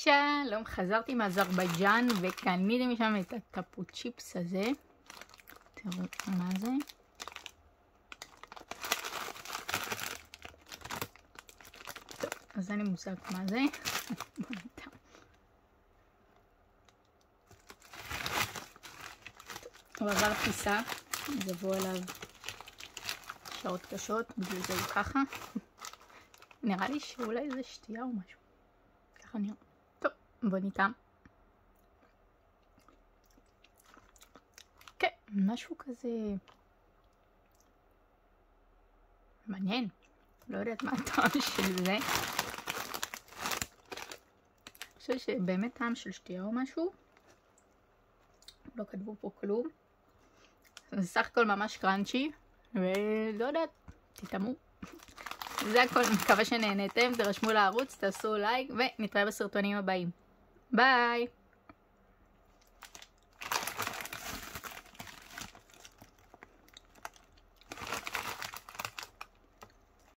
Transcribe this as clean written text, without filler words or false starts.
שלום, חזרתי מאזרבייג'אן וקניתי משם את הטפו צ'יפס הזה. תראו מה זה. טוב, אז אין לי מושג מה זה. הוא עבר טיסה, אז עברו עליו שעות קשות, בגלל זה הוא ככה. נראה לי שאולי זה שתייה או משהו. ככה נראה. טוב, בוא ניתן. כן, משהו כזה מעניין. לא יודעת מה הטעם של זה. אני חושב שבאמת טעם של שתייה או משהו. לא כתבו פה כלום. זה סך הכל ממש קראנצ'י. ולא יודעת, תתאמו. זה הכל, מקווה שנהנתם, תרשמו לערוץ, תעשו לייק ונתראה בסרטונים הבאים. ביי!